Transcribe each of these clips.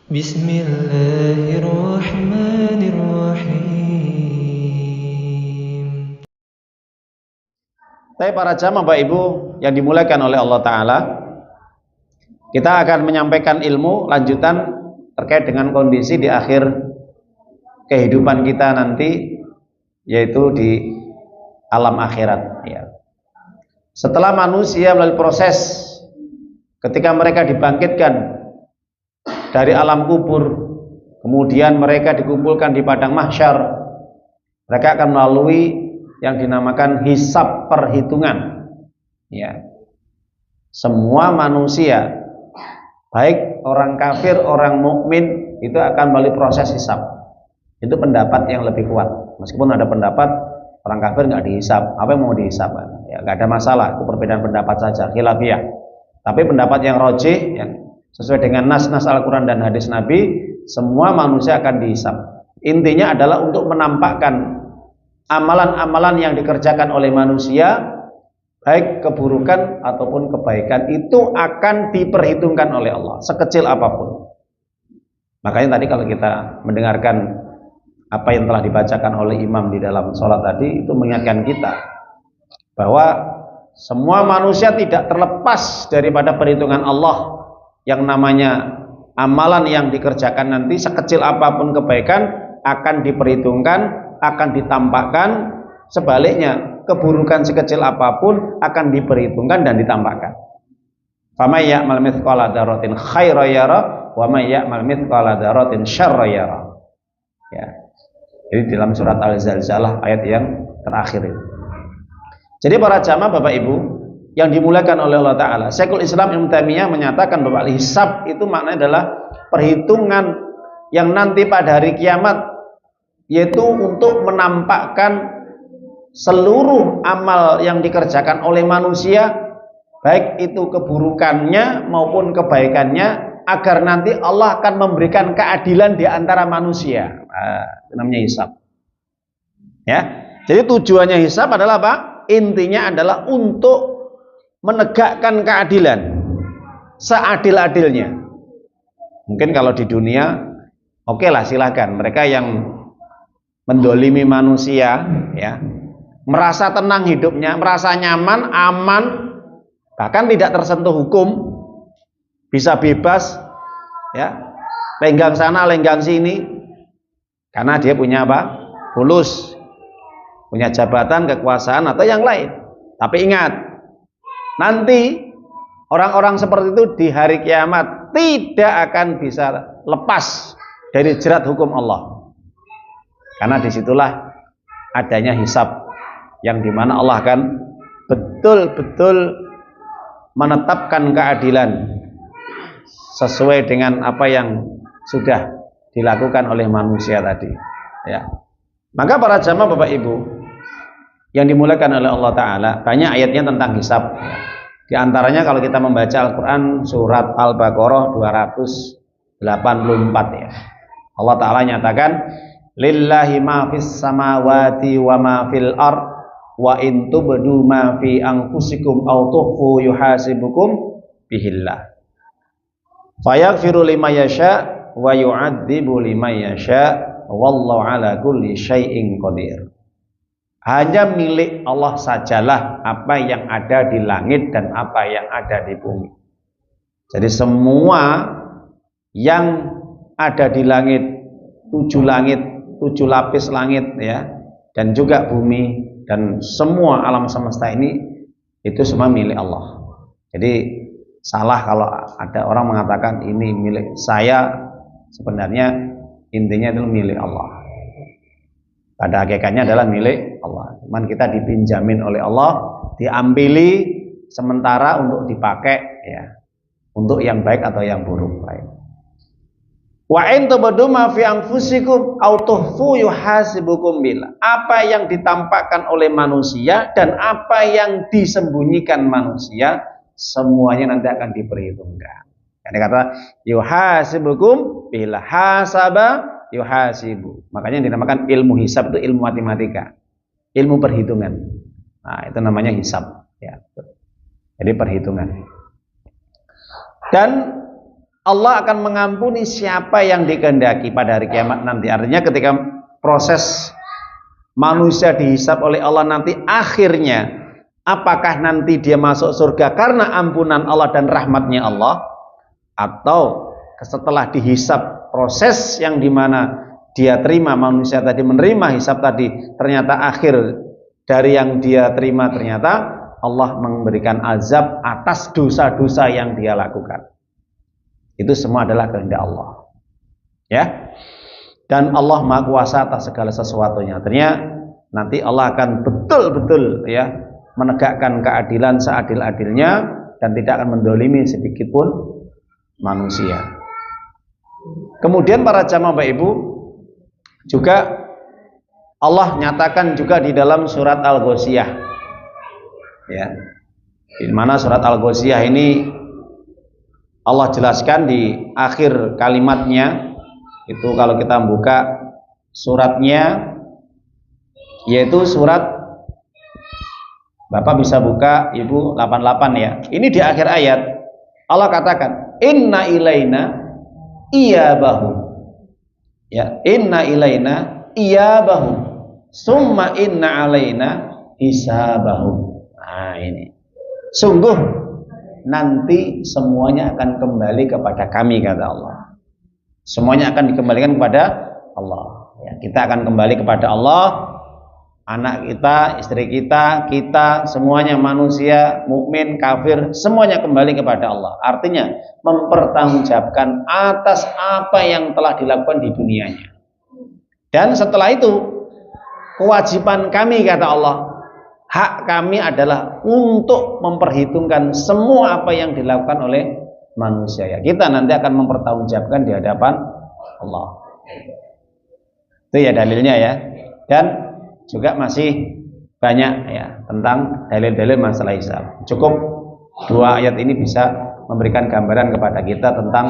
Bismillahirrahmanirrahim. Tapi para jamaah Bapak Ibu yang dimuliakan oleh Allah Ta'ala, kita akan menyampaikan ilmu lanjutan terkait dengan kondisi di akhir kehidupan kita nanti, yaitu di alam akhirat ya. Setelah manusia melalui proses ketika mereka dibangkitkan dari alam kubur, kemudian mereka dikumpulkan di padang mahsyar, mereka akan melalui yang dinamakan hisab perhitungan ya. Semua manusia, baik orang kafir, orang mukmin, itu akan melalui proses hisab. Itu pendapat yang lebih kuat. Meskipun ada pendapat orang kafir nggak dihisab, apa yang mau dihisab? Ya nggak ada masalah, itu perbedaan pendapat saja, khilafiyah. Tapi pendapat yang rajih, yang sesuai dengan nas-nas Al-Quran dan hadis Nabi, semua manusia akan dihisab. Intinya adalah untuk menampakkan amalan-amalan yang dikerjakan oleh manusia, baik keburukan ataupun kebaikan, itu akan diperhitungkan oleh Allah sekecil apapun. Makanya tadi kalau kita mendengarkan apa yang telah dibacakan oleh imam di dalam sholat tadi, itu mengingatkan kita bahwa semua manusia tidak terlepas daripada perhitungan Allah. Yang namanya amalan yang dikerjakan nanti sekecil apapun kebaikan akan diperhitungkan, akan ditampakkan. Sebaliknya, keburukan sekecil apapun akan diperhitungkan dan ditampakkan. Faman ya'mal mithqala dzarratin khairan yara wa man ya'mal mithqala dzarratin syarran yara. Ya. Jadi dalam surat Al-Zalzalah ayat yang terakhir itu. Jadi para jamaah Bapak Ibu yang dimuliakan oleh Allah Ta'ala, Syekhul Islam Ibnu Taimiyah menyatakan bahwa hisab itu maknanya adalah perhitungan yang nanti pada hari kiamat, yaitu untuk menampakkan seluruh amal yang dikerjakan oleh manusia, baik itu keburukannya maupun kebaikannya, agar nanti Allah akan memberikan keadilan di antara manusia. Itu namanya hisab ya. Jadi tujuannya hisab adalah apa? Intinya adalah untuk menegakkan keadilan seadil-adilnya. Mungkin kalau di dunia oke lah, silakan mereka yang mendolimi manusia ya, merasa tenang hidupnya, merasa nyaman, aman, bahkan tidak tersentuh hukum, bisa bebas ya, lenggang sana lenggang sini, karena dia punya apa? Fulus, punya jabatan, kekuasaan atau yang lain. Tapi ingat, nanti orang-orang seperti itu di hari kiamat tidak akan bisa lepas dari jerat hukum Allah, karena disitulah adanya hisab, yang dimana Allah akan betul-betul menetapkan keadilan sesuai dengan apa yang sudah dilakukan oleh manusia tadi ya. Maka para jamaah Bapak Ibu yang dimuliakan oleh Allah Ta'ala, banyak ayatnya tentang hisab ya. Di antaranya kalau kita membaca Al-Quran surat Al-Baqarah 284 ya, Allah Ta'ala nyatakan lillahi ma fis samawati wa ma fil ard wa in tubdu ma fi anfusikum aw tukhfu yuhasibukum bihillah fayaghfiru liman yasha wa yu'adzibu liman yasha wallahu ala kulli syai'in qadir. Hanya milik Allah sajalah apa yang ada di langit dan apa yang ada di bumi. Jadi semua yang ada di langit, 7 lapis langit ya, dan juga bumi dan semua alam semesta ini, itu semua milik Allah. Jadi salah kalau ada orang mengatakan ini milik saya, sebenarnya intinya itu milik Allah. Pada hakikatnya adalah milik Allah. Cuman kita dipinjamin oleh Allah, diambili sementara untuk dipakai ya, untuk yang baik atau yang buruk. Baik. Wa in tubdu ma fi anfusikum aw tukhfu yuhasibukum billah. Apa yang ditampakkan oleh manusia dan apa yang disembunyikan manusia, semuanya nanti akan diperhitungkan. Ini kata yuhasibukum billah, hasaba yuhasibu. Makanya dinamakan ilmu hisab itu ilmu matematika, ilmu perhitungan. Nah, itu namanya hisab ya. Jadi perhitungan. Dan Allah akan mengampuni siapa yang dikehendaki pada hari kiamat nanti. Artinya ketika proses manusia dihisab oleh Allah nanti, akhirnya apakah nanti dia masuk surga karena ampunan Allah dan rahmatnya Allah, atau setelah dihisab proses yang dimana dia terima, manusia tadi menerima hisab tadi, ternyata akhir dari yang dia terima ternyata Allah memberikan azab atas dosa-dosa yang dia lakukan. Itu semua adalah kehendak Allah, ya. Dan Allah Maha Kuasa atas segala sesuatunya. Artinya nanti Allah akan betul-betul ya menegakkan keadilan seadil-adilnya dan tidak akan mendolimi sedikit pun manusia. Kemudian para jamaah Bapak Ibu, juga Allah nyatakan juga di dalam surat Al-Ghasyiyah, ya, di mana surat Al-Ghasyiyah ini Allah jelaskan di akhir kalimatnya, itu kalau kita buka suratnya, yaitu surat, Bapak bisa buka Ibu 88 ya. Ini di akhir ayat Allah katakan inna ilaina iyabahum, ya, inna ilaina iyabahum summa inna alaina hisabahum. Nah ini, sungguh nanti semuanya akan kembali kepada kami, kata Allah. Semuanya akan dikembalikan kepada Allah, ya, kita akan kembali kepada Allah. Anak kita, istri kita, kita semuanya manusia, mukmin, kafir, semuanya kembali kepada Allah. Artinya mempertanggungjawabkan atas apa yang telah dilakukan di dunianya. Dan setelah itu kewajiban kami, kata Allah, hak kami adalah untuk memperhitungkan semua apa yang dilakukan oleh manusia. Ya, kita nanti akan mempertanggungjawabkan di hadapan Allah. Itu ya dalilnya ya. Dan juga masih banyak ya tentang dalil-dalil masalah hisab. Cukup dua ayat ini bisa memberikan gambaran kepada kita tentang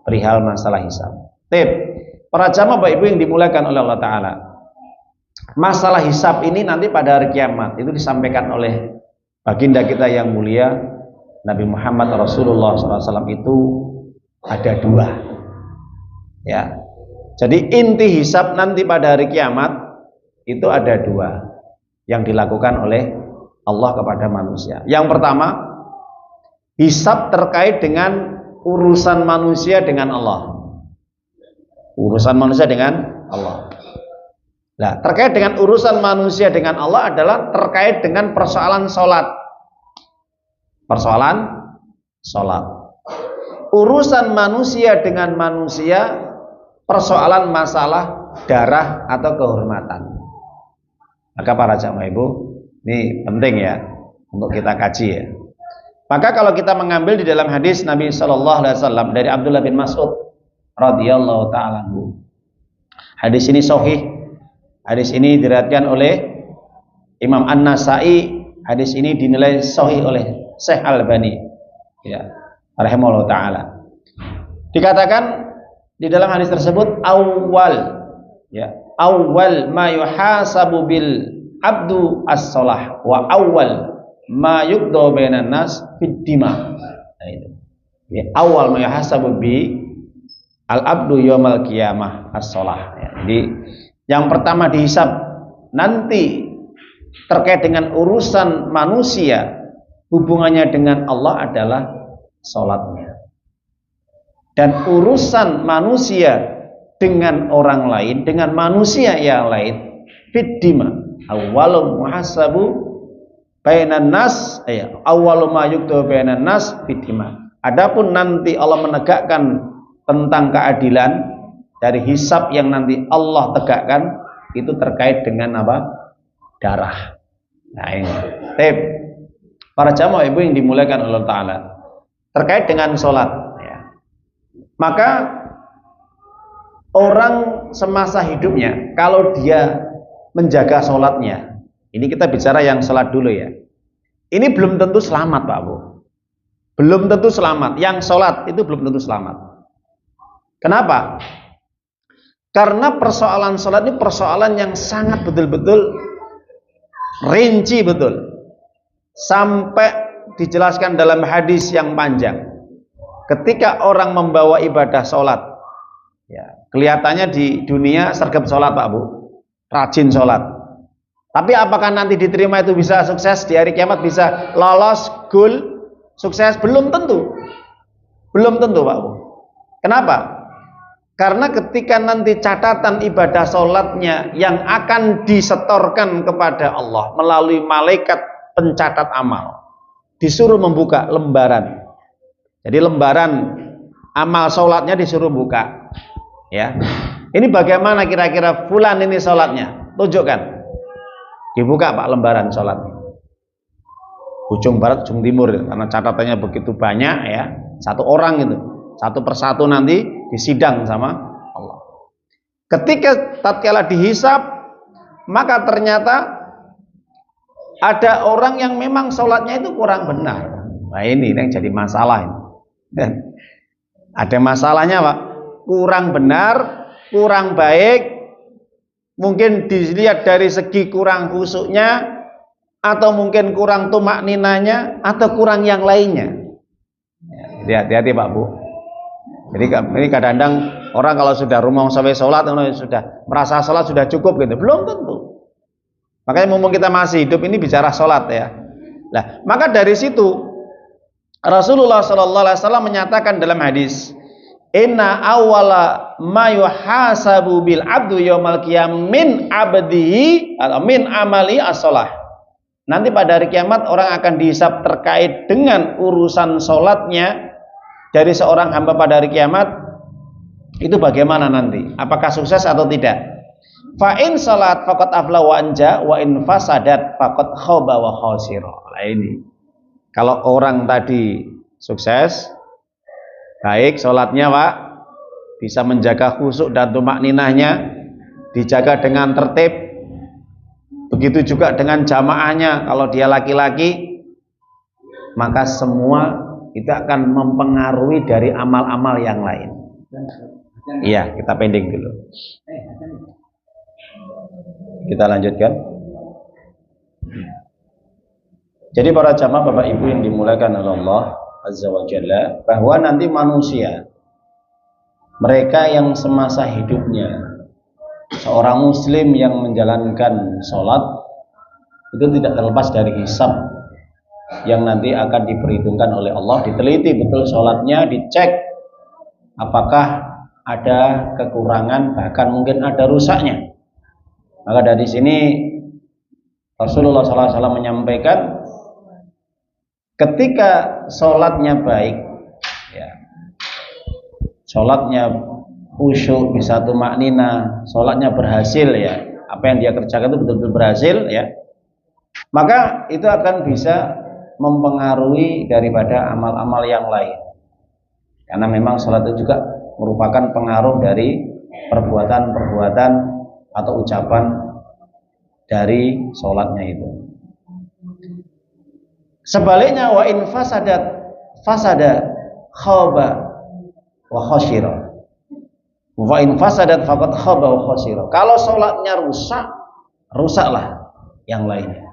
perihal masalah hisab. Tip, para jamaah Bapak Ibu yang dimuliakan oleh Allah Ta'ala, masalah hisab ini nanti pada hari kiamat itu disampaikan oleh baginda kita yang mulia Nabi Muhammad Rasulullah SAW itu ada dua, ya. Jadi inti hisab nanti pada hari kiamat itu ada dua yang dilakukan oleh Allah kepada manusia. Yang pertama, hisab terkait dengan urusan manusia dengan Allah. Urusan manusia dengan Allah. Nah, terkait dengan urusan manusia dengan Allah adalah terkait dengan persoalan sholat. Persoalan sholat. Urusan manusia dengan manusia, persoalan masalah darah atau kehormatan. Maka para jamaah Ibu, ini penting ya untuk kita kaji ya. Maka kalau kita mengambil di dalam hadis Nabi Shallallahu Alaihi Wasallam dari Abdullah bin Mas'ud radhiyallahu taala anhu. Hadis ini sahih. Hadis ini diriwayatkan oleh Imam An-Nasai. Hadis ini dinilai sahih oleh Syekh Al-Albani, ya, rahimahullah taala. Dikatakan di dalam hadis tersebut awal, ya, awal ma yuhasabu bil abdu as-shalah wa awal ma yuqda bainan nas fid dima. Nah, itu. Ya, awal ma yuhasabu bi al abdu yaumil qiyamah as-shalah. Ya, jadi yang pertama dihisab nanti terkait dengan urusan manusia, hubungannya dengan Allah adalah salatnya. Dan urusan manusia dengan orang lain, dengan manusia yang lain, fiddima awwalu muhasabu bainan nas, awwalu ma yuqda bainan nas fiddima. Adapun nanti Allah menegakkan tentang keadilan dari hisab yang nanti Allah tegakkan, itu terkait dengan apa? Darah. Nah ini tip para jamaah Ibu yang dimuliakan Allah Ta'ala, terkait dengan sholat ya. Maka orang semasa hidupnya, kalau dia menjaga sholatnya, ini kita bicara yang sholat dulu ya, ini belum tentu selamat Pak Bu, belum tentu selamat. Yang sholat itu belum tentu selamat. Kenapa? Karena persoalan sholat ini persoalan yang sangat betul-betul rinci betul, sampai dijelaskan dalam hadis yang panjang. ketika orang membawa ibadah sholat, ya, kelihatannya di dunia sergap sholat Pak Bu, rajin sholat. Tapi apakah nanti diterima itu bisa sukses di hari kiamat, bisa lolos, goal, sukses? Belum tentu. Belum tentu Pak Bu. Kenapa? Karena ketika nanti catatan ibadah sholatnya yang akan disetorkan kepada Allah melalui malaikat pencatat amal, disuruh membuka lembaran. Jadi lembaran amal sholatnya disuruh buka. Ya, ini bagaimana kira-kira fulan ini sholatnya? Tunjukkan. Dibuka Pak lembaran sholatnya. Ujung barat, ujung timur, karena catatannya begitu banyak ya. Satu orang itu, satu persatu nanti disidang sama Allah. Ketika tatkala dihisab, maka ternyata ada orang yang memang sholatnya itu kurang benar. Nah ini yang jadi masalah. Ada masalahnya Pak. Kurang benar, kurang baik. Mungkin dilihat dari segi kurang khusyuknya, atau mungkin kurang tumak ninanya, atau kurang yang lainnya. Jadi hati-hati Pak Bu. Jadi ini kadang-kadang orang kalau sudah rumah sampai sholat, sudah merasa sholat sudah cukup gitu, belum tentu. Makanya mumpung kita masih hidup ini bicara sholat ya. Nah, maka dari situ Rasulullah SAW menyatakan dalam hadis, inna awwala ma yuhasabu bil abdu yaumal qiyamah min abdihi atau min amali as-shalah. Nanti pada hari kiamat orang akan dihisab terkait dengan urusan sholatnya dari seorang hamba pada hari kiamat. Itu bagaimana nanti? Apakah sukses atau tidak? Fa in salat faqad afla wa anja, wa in fasadat faqad khaba wa khasira. Nah ini. Kalau orang tadi sukses, baik sholatnya Pak, bisa menjaga khusyuk dan tumak ninahnya, dijaga dengan tertib. Begitu juga dengan jamaahnya, kalau dia laki-laki, maka semua itu akan mempengaruhi dari amal-amal yang lain. Iya, kita pending dulu. Kita lanjutkan. Jadi para jamaah Bapak Ibu yang dimuliakan oleh Allah Azza wa Jalla, bahwa nanti manusia, mereka yang semasa hidupnya seorang muslim yang menjalankan sholat, itu tidak terlepas dari hisab yang nanti akan diperhitungkan oleh Allah. Diteliti betul sholatnya, dicek apakah ada kekurangan, bahkan mungkin ada rusaknya. Maka dari sini Rasulullah SAW menyampaikan, ketika sholatnya baik, ya, sholatnya khusyuk, bisa tumak nina, sholatnya berhasil ya, apa yang dia kerjakan itu betul-betul berhasil ya, maka itu akan bisa mempengaruhi daripada amal-amal yang lain. Karena memang sholat itu juga merupakan pengaruh dari perbuatan-perbuatan atau ucapan dari sholatnya itu. Sebaliknya wa in fasada khaba wa khasira. Wa in fasadat faqad khaba wa khasira. Kalau sholatnya rusak, rusaklah yang lainnya.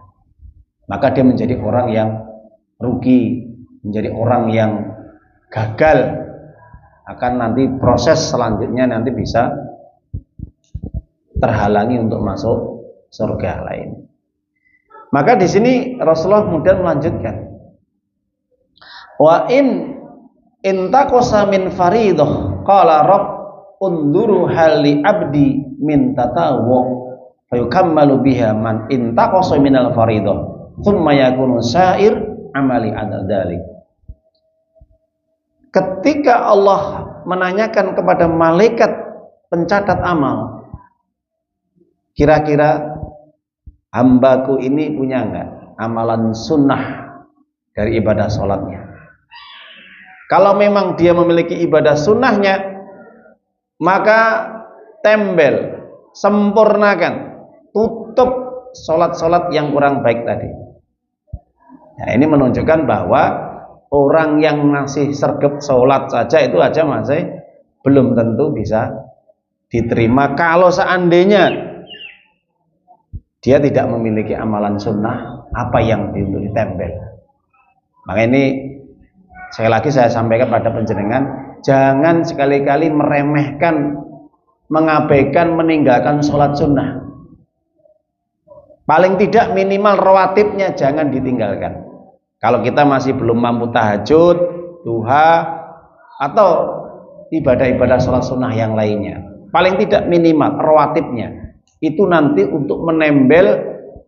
Maka dia menjadi orang yang rugi, menjadi orang yang gagal. Akan nanti proses selanjutnya nanti bisa terhalangi untuk masuk surga lain. Maka di sini Rasulullah kemudian melanjutkan, wa in intaqasa min faridah qala rabb unduru hali abdi min tatawwu fayukammalu biha man intaqasa minal faridah thumma yakunu sa'ir amali adalik. Ketika Allah menanyakan kepada malaikat pencatat amal, kira-kira hambaku ini punya enggak amalan sunnah dari ibadah sholatnya? Kalau memang dia memiliki ibadah sunnahnya, maka tempel, sempurnakan, tutup sholat-sholat yang kurang baik tadi. Nah, ini menunjukkan bahwa orang yang masih sergap sholat saja itu aja masih belum tentu bisa diterima kalau seandainya dia tidak memiliki amalan sunnah apa yang ditempel. Maka ini Sekali lagi saya sampaikan pada panjenengan, jangan sekali-kali meremehkan, mengabaikan, meninggalkan sholat sunnah. Paling tidak minimal rawatibnya jangan ditinggalkan. Kalau kita masih belum mampu tahajud, duha, atau ibadah-ibadah sholat sunnah yang lainnya, paling tidak minimal rawatibnya itu nanti untuk menembel,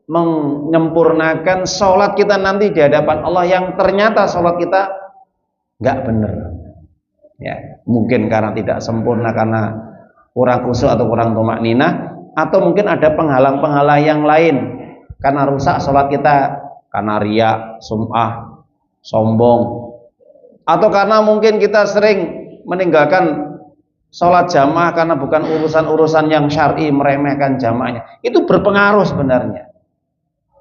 menyempurnakan sholat kita nanti di hadapan Allah yang ternyata sholat kita nggak benar. Ya, mungkin karena tidak sempurna, karena kurang khusyuk atau kurang tumakninah, atau mungkin ada penghalang-penghalang yang lain karena rusak sholat kita, karena riya, sum'ah, sombong, atau karena mungkin kita sering meninggalkan sholat jamaah karena bukan urusan-urusan yang syar'i, meremehkan jamaahnya. Itu berpengaruh sebenarnya,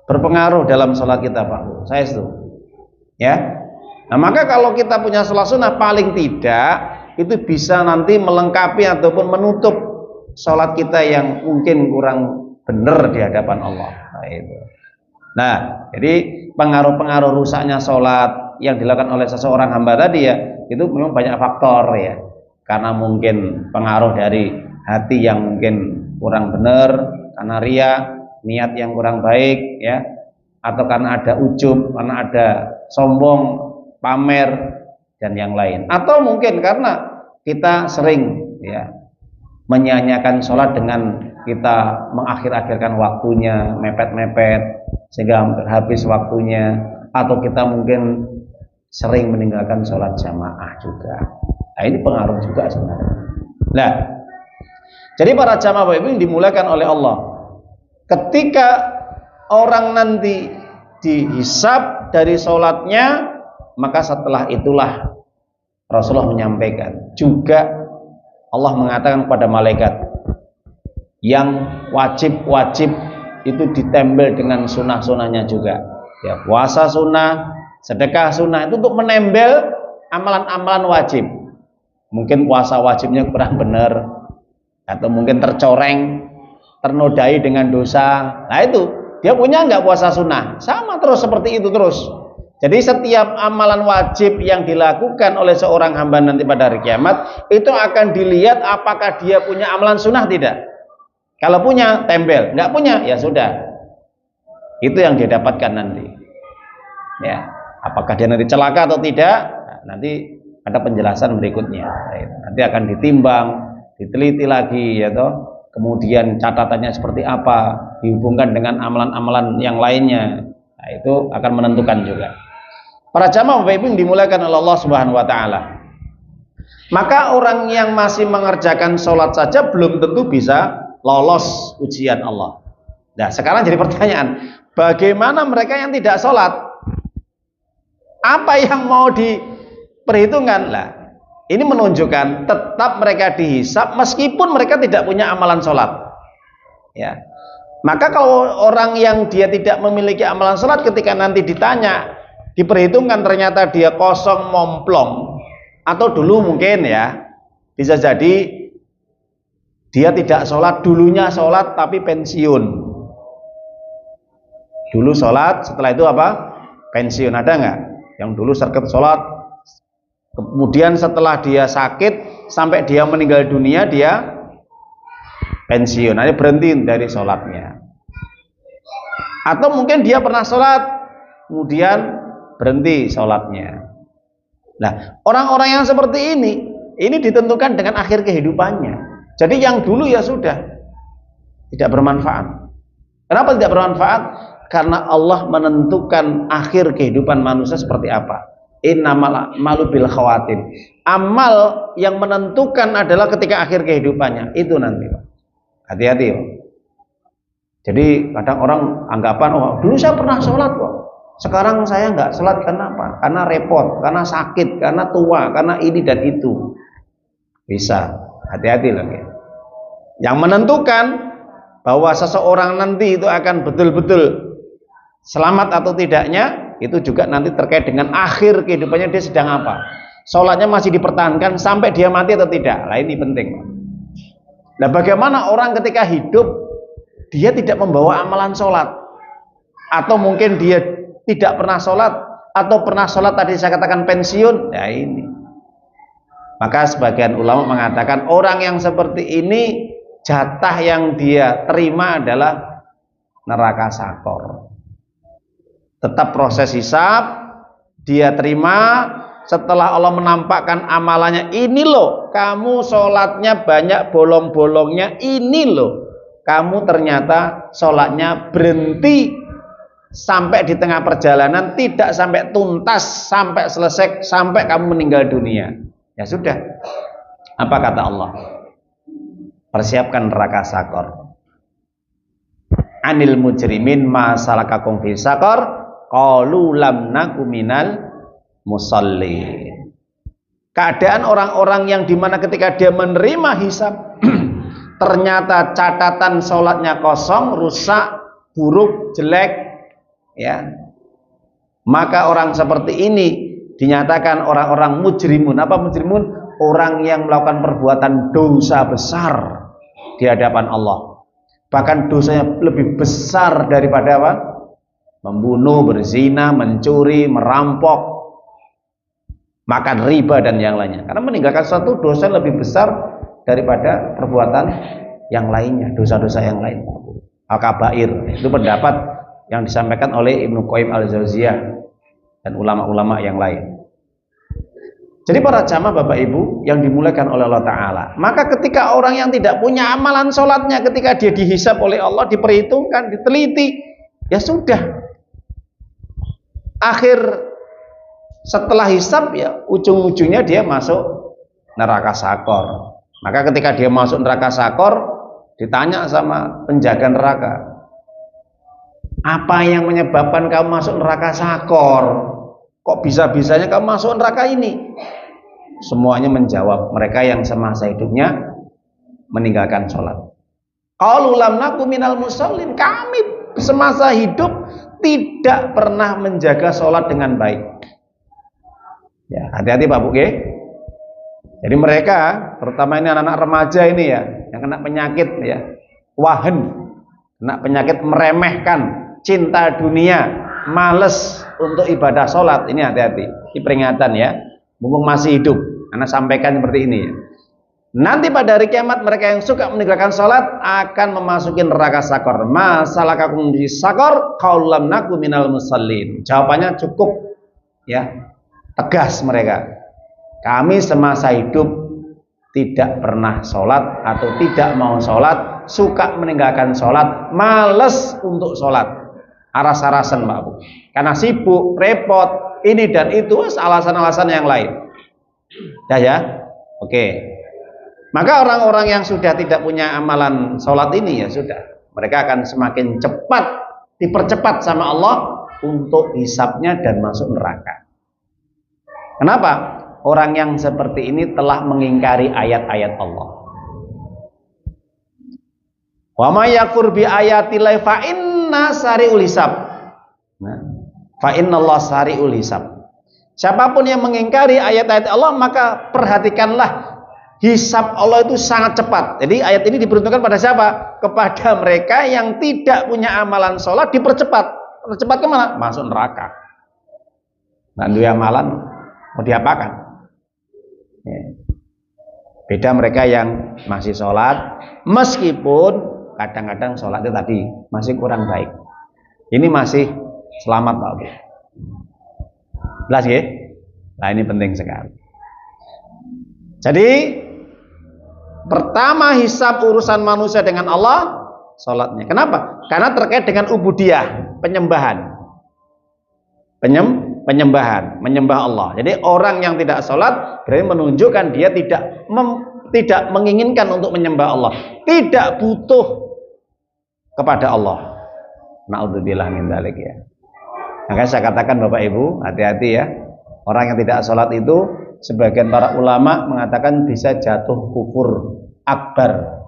berpengaruh dalam sholat kita, Pak. Saya setuju. Ya. Nah, maka kalau kita punya sholat sunnah, paling tidak itu bisa nanti melengkapi ataupun menutup sholat kita yang mungkin kurang benar di hadapan Allah. Nah, itu. Nah, jadi pengaruh-pengaruh rusaknya sholat yang dilakukan oleh seseorang hamba tadi ya, itu memang banyak faktor ya. Karena mungkin pengaruh dari hati yang mungkin kurang benar, karena riya, niat yang kurang baik ya, atau karena ada ujub, karena ada sombong, pamer dan yang lain, atau mungkin karena kita sering ya menyanyiakan sholat dengan kita mengakhir-akhirkan waktunya, mepet-mepet sehingga hampir habis waktunya, atau kita mungkin sering meninggalkan sholat jamaah juga. Nah, ini pengaruh juga sebenarnya. Nah, jadi para jamaah Bapak Ibu yang dimuliakan oleh Allah, ketika orang nanti dihisab dari sholatnya, maka setelah itulah Rasulullah menyampaikan juga, Allah mengatakan kepada malaikat yang wajib-wajib itu ditempel dengan sunnah-sunnahnya juga ya, puasa sunnah, sedekah sunnah, itu untuk menempel amalan-amalan wajib. Mungkin puasa wajibnya kurang benar, atau mungkin tercoreng, ternodai dengan dosa. Nah itu dia punya nggak puasa sunnah, sama terus seperti itu terus. Jadi setiap amalan wajib yang dilakukan oleh seorang hamba nanti pada hari kiamat, itu akan dilihat apakah dia punya amalan sunnah tidak. Kalau punya, tempel. Nggak punya, ya sudah. Itu yang dia dapatkan nanti. Ya, apakah dia nanti celaka atau tidak? Nah, nanti ada penjelasan berikutnya. Nanti akan ditimbang, diteliti lagi, ya toh. Kemudian catatannya seperti apa, dihubungkan dengan amalan-amalan yang lainnya. Nah, itu akan menentukan juga. Para jamaah Bapak Ibu yang dimuliakan oleh Allah Subhanahu wa taala. Maka orang yang masih mengerjakan sholat saja belum tentu bisa lolos ujian Allah. Nah, sekarang jadi pertanyaan, bagaimana mereka yang tidak sholat? Apa yang mau diperhitungkan? Lah, ini menunjukkan tetap mereka dihisab meskipun mereka tidak punya amalan sholat. Ya. Maka kalau orang yang dia tidak memiliki amalan sholat, ketika nanti ditanya, diperhitungkan ternyata dia kosong momplong, atau dulu mungkin ya bisa jadi dia tidak sholat, dulunya sholat tapi pensiun. Dulu sholat, setelah itu apa? Pensiun. Ada nggak? Yang dulu sergap sholat, kemudian setelah dia sakit sampai dia meninggal dunia, dia pensiun. Nanti berhenti dari sholatnya. Atau mungkin dia pernah sholat, kemudian berhenti sholatnya. Nah, orang-orang yang seperti ini ditentukan dengan akhir kehidupannya. Jadi yang dulu ya sudah tidak bermanfaat. Kenapa tidak bermanfaat? Karena Allah menentukan akhir kehidupan manusia seperti apa. Innamal malu bil khawatim. Amal yang menentukan adalah ketika akhir kehidupannya. Itu nanti, Pak. Hati-hati, Pak. Jadi kadang orang anggapan, oh dulu saya pernah sholat kok, sekarang saya nggak sholat karena apa? Karena repot, karena sakit, karena tua, karena ini dan itu. Bisa, hati-hati lagi. Yang menentukan bahwa seseorang nanti itu akan betul-betul selamat atau tidaknya, itu juga nanti terkait dengan akhir kehidupannya, dia sedang apa. Sholatnya masih dipertahankan sampai dia mati atau tidak. Nah ini penting. Nah bagaimana orang ketika hidup dia tidak membawa amalan sholat, atau mungkin dia tidak pernah sholat, atau pernah sholat tadi saya katakan pensiun, ya ini. Maka sebagian ulama mengatakan orang yang seperti ini jatah yang dia terima adalah neraka sakor. Tetap proses hisab dia terima. Setelah Allah menampakkan amalannya, ini loh kamu sholatnya banyak bolong-bolongnya, ini loh kamu ternyata sholatnya berhenti sampai di tengah perjalanan, tidak sampai tuntas, sampai selesai, sampai kamu meninggal dunia. Ya sudah, apa kata Allah? Persiapkan neraka sakor. Anil mujrimin ma salakakum fi sakor qalu lam naku minal musalli. Keadaan orang-orang yang dimana ketika dia menerima hisab ternyata catatan sholatnya kosong, rusak, buruk, jelek, ya, maka orang seperti ini dinyatakan orang-orang mujrimun. Apa mujrimun? Orang yang melakukan perbuatan dosa besar di hadapan Allah, bahkan dosanya lebih besar daripada apa? Membunuh, berzina, mencuri, merampok, makan riba dan yang lainnya. Karena meninggalkan suatu dosa lebih besar daripada perbuatan yang lainnya, dosa-dosa yang lain. Al-kabair itu pendapat yang disampaikan oleh Ibnu Qayyim al-Jauziyah dan ulama-ulama yang lain. Jadi para jamaah Bapak Ibu yang dimuliakan oleh Allah Ta'ala, maka ketika orang yang tidak punya amalan sholatnya, ketika dia dihisab oleh Allah, diperhitungkan, diteliti, ya sudah, akhir setelah hisab ya ujung-ujungnya dia masuk neraka sakor. Maka ketika dia masuk neraka sakor, ditanya sama penjaga neraka, apa yang menyebabkan kamu masuk neraka sakor? Kok bisa-bisanya kamu masuk neraka ini? Semuanya menjawab, mereka yang semasa hidupnya meninggalkan sholat. Qalu lam naku minal musallin, kami semasa hidup tidak pernah menjaga sholat dengan baik. Ya, hati-hati Pak Bu. Jadi mereka, terutama ini anak-anak remaja ini ya, yang kena penyakit ya, wahen, kena penyakit meremehkan, cinta dunia, males untuk ibadah sholat. Ini hati-hati, ini peringatan ya, mumpung masih hidup. Anak sampaikan seperti ini ya. Nanti pada hari kiamat mereka yang suka meninggalkan sholat akan memasuki neraka sakor. Masalakakum di sakor, qalu lam naku minal musallin. Jawabannya cukup ya, tegas mereka. Kami semasa hidup tidak pernah sholat atau tidak mau sholat, suka meninggalkan sholat, males untuk sholat, aras-arasan Pak Bu, karena sibuk, repot, ini dan itu, alasan-alasan yang lain. Ya, oke. Maka orang-orang yang sudah tidak punya amalan sholat ini ya sudah, mereka akan semakin cepat dipercepat sama Allah untuk hisabnya dan masuk neraka. Kenapa? Orang yang seperti ini telah mengingkari ayat-ayat Allah. Wa may yakfur bi ayatillahi fa inna sari'ul hisab. Fa innallaha sari'ul hisab. Siapapun yang mengingkari ayat-ayat Allah, maka perhatikanlah, hisab Allah itu sangat cepat. Jadi ayat ini diperuntukkan pada siapa? Kepada mereka yang tidak punya amalan sholat, dipercepat. Percepat kemana? Masuk neraka. Nah, dua amalan mau diapakan? Ya. Beda mereka yang masih sholat, meskipun kadang-kadang sholatnya tadi masih kurang baik. Ini masih selamat Pak Bu. Jelas ya? Nah ini penting sekali. Jadi pertama hisab urusan manusia dengan Allah, sholatnya. Kenapa? Karena terkait dengan ubudiyah, penyembahan. Penyembahan, menyembah Allah. Jadi orang yang tidak sholat berarti menunjukkan dia tidak menginginkan untuk menyembah Allah, tidak butuh kepada Allah. Na'udzubillah min dzalik ya. Makanya saya katakan Bapak Ibu, hati-hati ya. Orang yang tidak sholat itu, sebagian para ulama mengatakan bisa jatuh kufur akbar,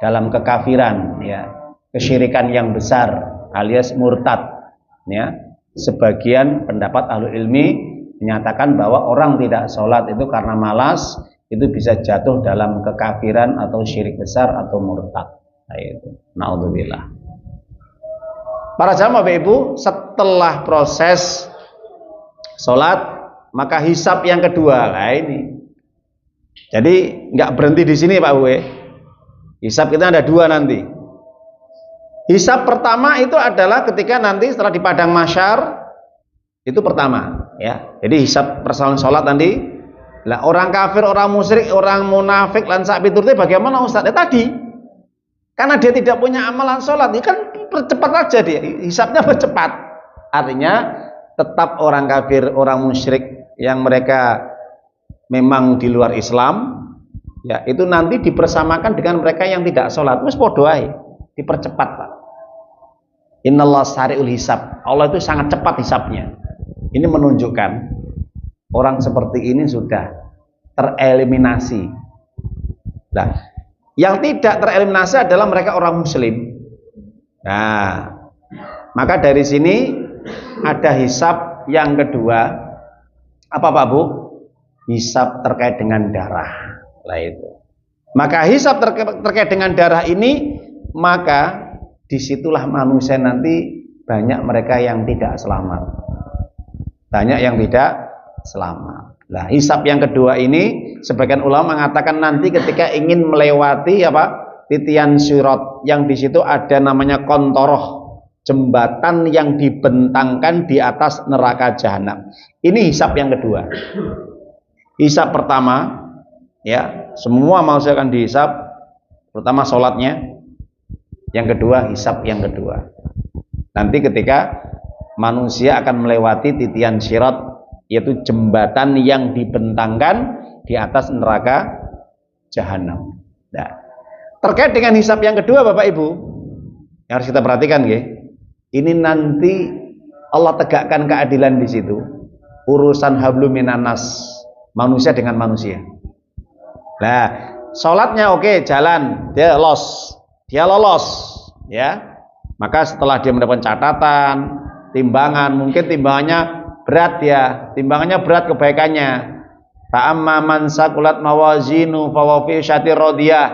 dalam kekafiran ya, kesyirikan yang besar alias murtad ya. Sebagian pendapat ahli ilmi menyatakan bahwa orang tidak sholat itu karena malas, itu bisa jatuh dalam kekafiran atau syirik besar atau murtad. Nah, itu naudzubillah. Para jamaah Bapak Ibu, setelah proses sholat, maka hisab yang kedua. Nah ini. Jadi nggak berhenti di sini Pak Uwe. Hisab kita ada dua nanti. Hisab pertama itu adalah ketika nanti setelah di padang mahsyar, itu pertama ya. Jadi hisab persoalan sholat nanti. Lah orang kafir, orang musyrik, orang munafik lan sak piturute bagaimana Ustaz? Ya tadi. Karena dia tidak punya amalan sholat, ya kan percepat aja dia. Hisabnya percepat. Artinya tetap orang kafir, orang musyrik yang mereka memang di luar Islam, ya itu nanti dipersamakan dengan mereka yang tidak sholat. Terus podo ae, dipercepat Pak. Innallah sari'ul hisab. Allah itu sangat cepat hisabnya. Ini menunjukkan orang seperti ini sudah tereliminasi. Nah, yang tidak tereliminasi adalah mereka orang muslim. Nah, maka dari sini ada hisab yang kedua. Apa Pak Bu? Hisab terkait dengan darah. Lah itu. Maka hisab terkait dengan darah ini, maka disitulah manusia nanti banyak mereka yang tidak selamat. Banyak yang tidak selamat. Nah, hisab yang kedua ini sebagian ulama mengatakan nanti ketika ingin melewati titian sirat, yang di situ ada namanya kontoroh, jembatan yang dibentangkan di atas neraka jahanam. Ini hisab yang kedua. Hisab pertama ya, semua manusia akan dihisab, pertama sholatnya. Yang kedua hisab yang kedua. Nanti ketika manusia akan melewati titian sirat, yaitu jembatan yang dibentangkan di atas neraka jahanam. Nah, terkait dengan hisab yang kedua Bapak Ibu, yang harus kita perhatikan ya. Ini nanti Allah tegakkan keadilan di situ. Urusan hablum minanas, manusia dengan manusia. Nah, sholatnya oke, jalan, dia lolos ya. Maka setelah dia mendapatkan catatan, timbangan, mungkin timbangannya berat ya, timbangannya berat kebaikannya. Ta'amma man saqulat mawazinu fa wa fi syatir radiyah.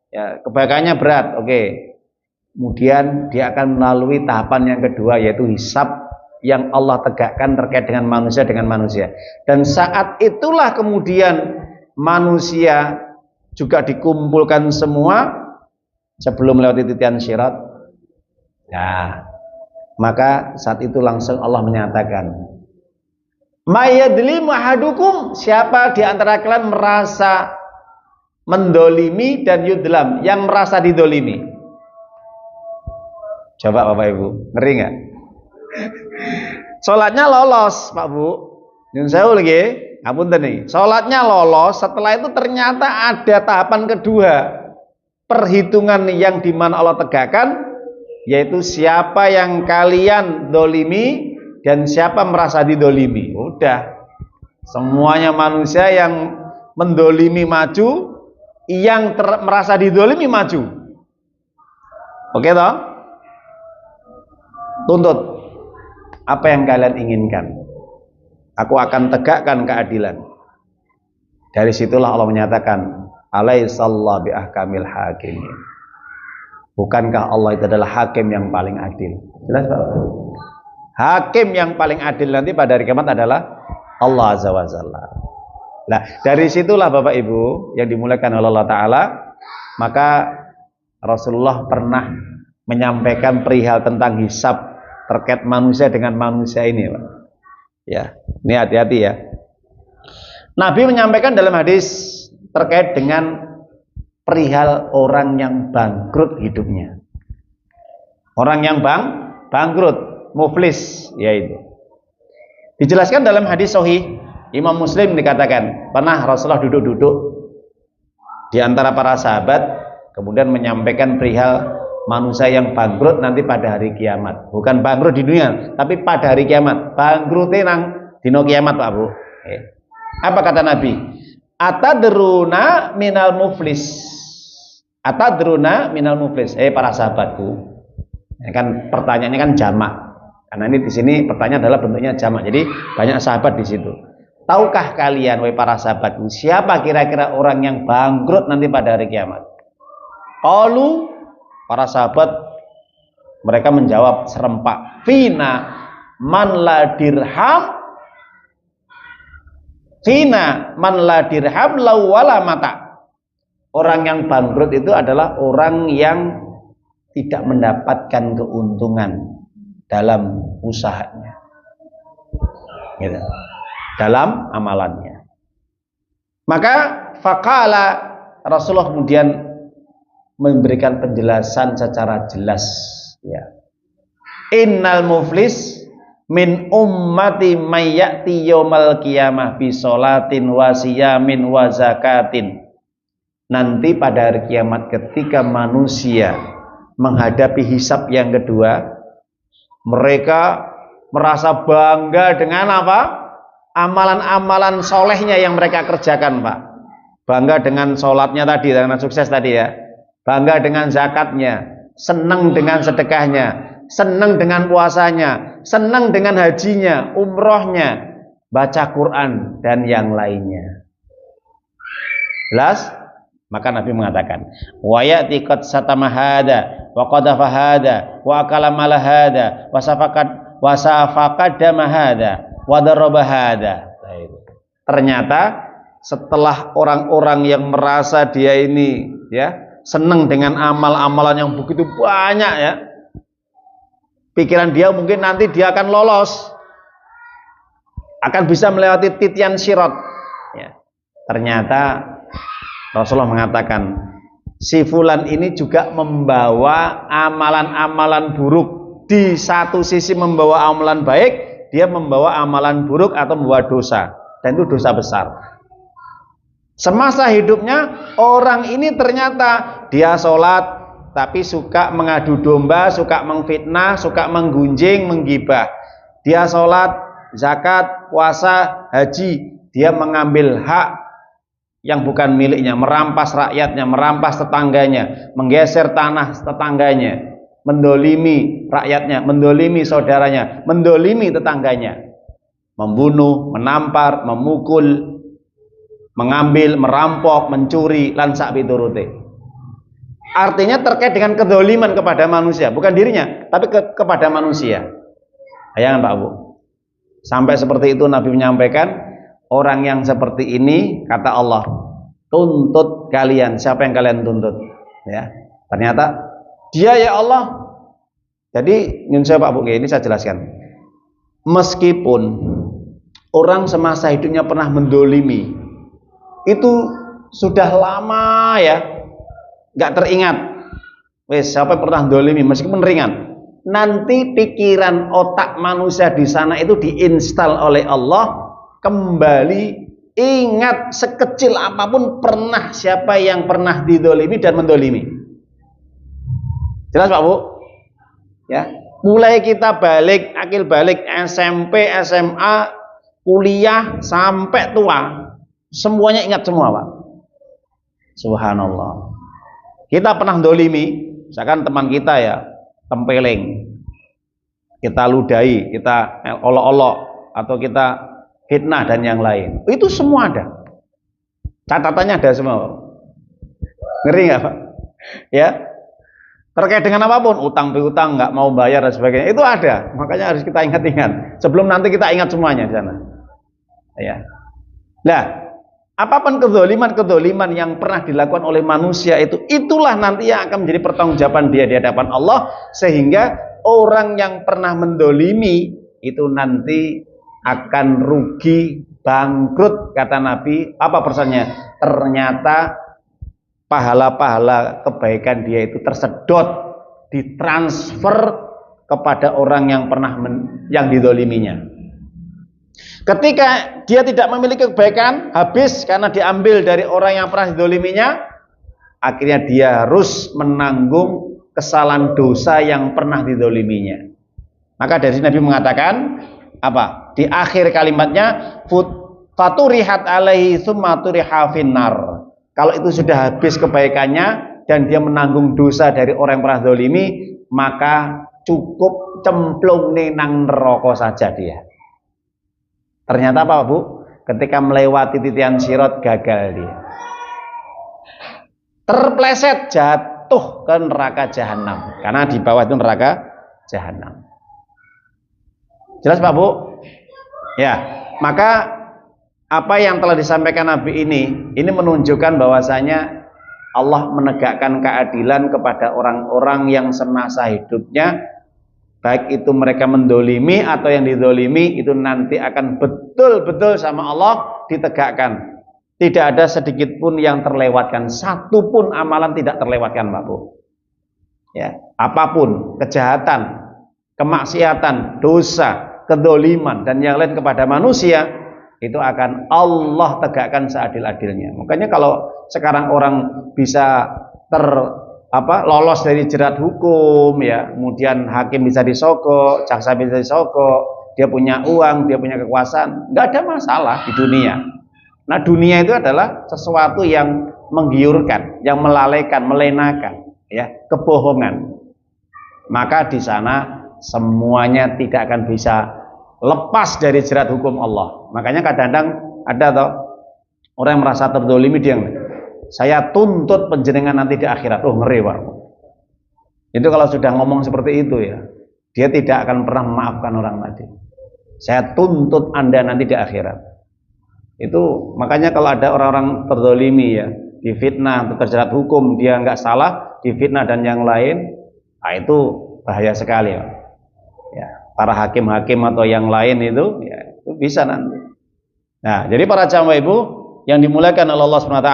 Ya, kebaikannya berat, oke. Kemudian dia akan melalui tahapan yang kedua, yaitu hisab yang Allah tegakkan terkait dengan manusia. Dan saat itulah kemudian manusia juga dikumpulkan semua sebelum melewati titian syirat. Nah, maka saat itu langsung Allah menyatakan, mayadlimu ahadukum, siapa di antara kalian merasa mendolimi dan yudlam, yang merasa didolimi. Coba Bapak Ibu, ngeri nggak? Sholatnya lolos Pak Bu, nyun sewu lagi, ngapunten nih. Sholatnya lolos, setelah itu ternyata ada tahapan kedua, perhitungan yang dimana Allah tegakkan, yaitu siapa yang kalian dolimi dan siapa merasa didolimi. Udah, semuanya manusia yang mendolimi maju, yang merasa didolimi maju. Oke toh? Tuntut apa yang kalian inginkan, aku akan tegakkan keadilan. Dari situlah Allah menyatakan, alaihissallahu biahkamil hakimin. Bukankah Allah itu adalah hakim yang paling adil? Jelas Pak? Hakim yang paling adil nanti pada hari kiamat adalah Allah Azza wa Jalla. Nah, dari situlah Bapak Ibu yang dimuliakan oleh Allah Ta'ala, maka Rasulullah pernah menyampaikan perihal tentang hisab terkait manusia dengan manusia ini Pak. Ya, ini hati-hati ya. Nabi menyampaikan dalam hadis terkait dengan perihal orang yang bangkrut hidupnya. Orang yang bangkrut, muflis, yaitu. Dijelaskan dalam hadis sahih Imam Muslim, dikatakan pernah Rasulullah duduk-duduk di antara para sahabat, kemudian menyampaikan perihal manusia yang bangkrut nanti pada hari kiamat. Bukan bangkrut di dunia, tapi pada hari kiamat. Bangkrutnya nang dino kiamat Pak Bu. Apa kata Nabi? Atadruna minal muflis. Atadruna minal muflis. Para sahabatku. Ini kan pertanyaannya kan jamak. Karena ini di sini pertanyaan adalah bentuknya jamak. Jadi banyak sahabat di situ. Tahukah kalian wahai para sahabatku, siapa kira-kira orang yang bangkrut nanti pada hari kiamat? Qalu, para sahabat mereka menjawab serempak, fina man la dirham Fina man la dirham lau wala mata. Orang yang bangkrut itu adalah orang yang tidak mendapatkan keuntungan dalam usahanya, gitu, dalam amalannya. Maka faqala, Rasulullah kemudian memberikan penjelasan secara jelas, ya. Innal muflis min ummati may ya'ti yaumal qiyamah bi sholatin wa siyamin wa zakatin. Nanti pada hari kiamat ketika manusia menghadapi hisab yang kedua, mereka merasa bangga dengan apa? Amalan-amalan solehnya yang mereka kerjakan, Pak. Bangga dengan sholatnya tadi, dengan sukses tadi ya. Bangga dengan zakatnya, senang dengan sedekahnya, senang dengan puasanya, senang dengan hajinya, umrohnya, baca Quran dan yang lainnya. Jelas? Maka Nabi mengatakan, wa ya'ti qad satama hada wa qadafa hada wa akala mala hada wa safaqad dama hada wa daraba hada. Ternyata setelah orang-orang yang merasa dia ini ya senang dengan amal-amalan yang begitu banyak ya, pikiran dia mungkin nanti dia akan lolos, akan bisa melewati titian sirat ya. Ternyata Rasulullah mengatakan si fulan ini juga membawa amalan-amalan buruk. Di satu sisi membawa amalan baik, dia membawa amalan buruk atau membawa dosa, dan itu dosa besar. Semasa hidupnya orang ini ternyata dia sholat tapi suka mengadu domba, suka mengfitnah, suka menggunjing, menggibah. Dia sholat, zakat, puasa, haji, dia mengambil hak yang bukan miliknya, merampas rakyatnya, merampas tetangganya, menggeser tanah tetangganya, mendolimi rakyatnya, mendolimi saudaranya, mendolimi tetangganya, membunuh, menampar, memukul, mengambil, merampok, mencuri, lan sak piturute. Artinya terkait dengan kedoliman kepada manusia, bukan dirinya, tapi kepada manusia. Bayangkan Pak Bu, sampai seperti itu Nabi menyampaikan, orang yang seperti ini kata Allah, tuntut kalian. Siapa yang kalian tuntut? Ya, ternyata dia ya Allah. Jadi nyun saya Pak Bu, ini saya jelaskan. Meskipun orang semasa hidupnya pernah mendolimi, itu sudah lama ya, nggak teringat. Wes, siapa yang pernah mendolimi, meskipun ringan, nanti pikiran otak manusia di sana itu diinstal oleh Allah. Kembali ingat sekecil apapun pernah siapa yang pernah didolimi dan mendolimi. Jelas Pak Bu? Ya, mulai kita balik, akil balik SMP, SMA, kuliah sampai tua, semuanya ingat semua Pak. Subhanallah. Kita pernah dolimi, misalkan teman kita ya tempeleng, kita ludahi, kita olok-olok, atau kita fitnah dan yang lain, itu semua ada, catatannya ada semua. Ngeri nggak Pak? Ya, terkait dengan apapun, utang piutang nggak mau bayar dan sebagainya, itu ada. Makanya harus kita ingat-ingat sebelum nanti kita ingat semuanya di sana. Ya, nah, apapun kedoliman yang pernah dilakukan oleh manusia itu, itulah nanti yang akan menjadi pertanggungjawaban dia di hadapan Allah, sehingga orang yang pernah mendolimi itu nanti akan rugi, bangkrut, kata Nabi. Apa pesannya? Ternyata pahala-pahala kebaikan dia itu tersedot, ditransfer kepada orang yang pernah yang didoliminya. Ketika dia tidak memiliki kebaikan, habis karena diambil dari orang yang pernah didoliminya, akhirnya dia harus menanggung kesalahan dosa yang pernah didoliminya. Maka dari Nabi mengatakan apa? Di akhir kalimatnya, faturihat alaihi tsumma turiha finnar. Kalau itu sudah habis kebaikannya dan dia menanggung dosa dari orang yang pernah zalimi, maka cukup cemplung nang neraka saja dia. Ternyata apa Bu? Ketika melewati titian sirat gagal dia. Terpleset, jatuh ke neraka jahanam. Karena di bawah itu neraka jahanam. Jelas Pak Bu? Ya, maka apa yang telah disampaikan Nabi ini menunjukkan bahwasanya Allah menegakkan keadilan kepada orang-orang yang semasa hidupnya, baik itu mereka mendolimi atau yang didolimi, itu nanti akan betul-betul sama Allah ditegakkan. Tidak ada sedikit pun yang terlewatkan, satu pun amalan tidak terlewatkan, Pak Bu. Ya, apapun kejahatan, kemaksiatan, dosa, kedoliman dan yang lain kepada manusia, itu akan Allah tegakkan seadil-adilnya. Makanya kalau sekarang orang bisa lolos dari jerat hukum, ya, kemudian hakim bisa disogok, jaksa bisa disogok, dia punya uang, dia punya kekuasaan, nggak ada masalah di dunia. Nah, dunia itu adalah sesuatu yang menggiurkan, yang melalaikan, melenakan, ya, kebohongan. Maka di sana semuanya tidak akan bisa lepas dari jerat hukum Allah. Makanya kadang-kadang ada toh orang yang merasa terdolimi, dia, saya tuntut penjenengan nanti di akhirat. Oh, ngeri, Pak. Itu kalau sudah ngomong seperti itu, ya, dia tidak akan pernah memaafkan orang tadi. Saya tuntut Anda nanti di akhirat. Itu makanya kalau ada orang-orang terdolimi, ya, difitnah, terjerat hukum, dia nggak salah, difitnah dan yang lain, nah itu bahaya sekali, ya. Ya, para hakim-hakim atau yang lain itu, ya, itu bisa nanti. Nah, jadi para jamaah ibu yang dimuliakan oleh Allah SWT,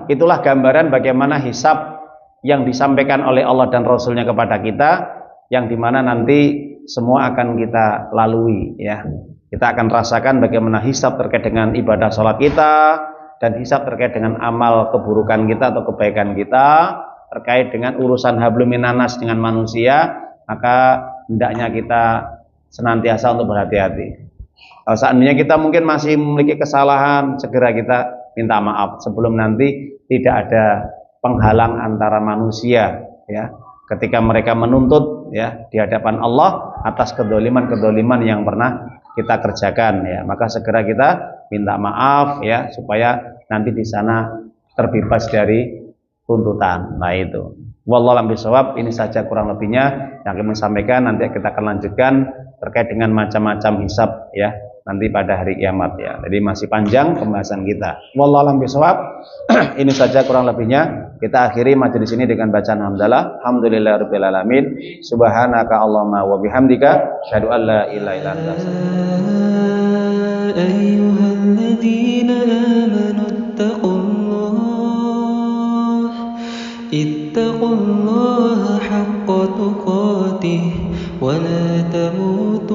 itulah gambaran bagaimana hisab yang disampaikan oleh Allah dan Rasulnya kepada kita, yang dimana nanti semua akan kita lalui, ya. Kita akan rasakan bagaimana hisab terkait dengan ibadah sholat kita, dan hisab terkait dengan amal keburukan kita atau kebaikan kita, terkait dengan urusan hablum minanas dengan manusia. Maka hendaknya kita senantiasa untuk berhati-hati. Kalau seandainya kita mungkin masih memiliki kesalahan, segera kita minta maaf sebelum nanti tidak ada penghalang antara manusia, ya, ketika mereka menuntut, ya, di hadapan Allah atas kedoliman-kedoliman yang pernah kita kerjakan, ya. Maka segera kita minta maaf, ya, supaya nanti di sana terbebas dari tuntutan. Nah, itu. Wallahu a'lam bishawab. Ini saja kurang lebihnya yang kami sampaikan. Nanti kita akan lanjutkan terkait dengan macam-macam hisab, ya, nanti pada hari kiamat, ya. Jadi masih panjang pembahasan kita. Wallahu a'lam bishawab. Ini saja kurang lebihnya. Kita akhiri majelis ini dengan bacaan hamdalah. Alhamdulillahirabbil alamin. Subhanaka Allahumma wa bihamdika asyhadu an la ilaha illa anta ayyuhalladzina amanu ittaqullaha haqqa tuqatih wa la tamutunna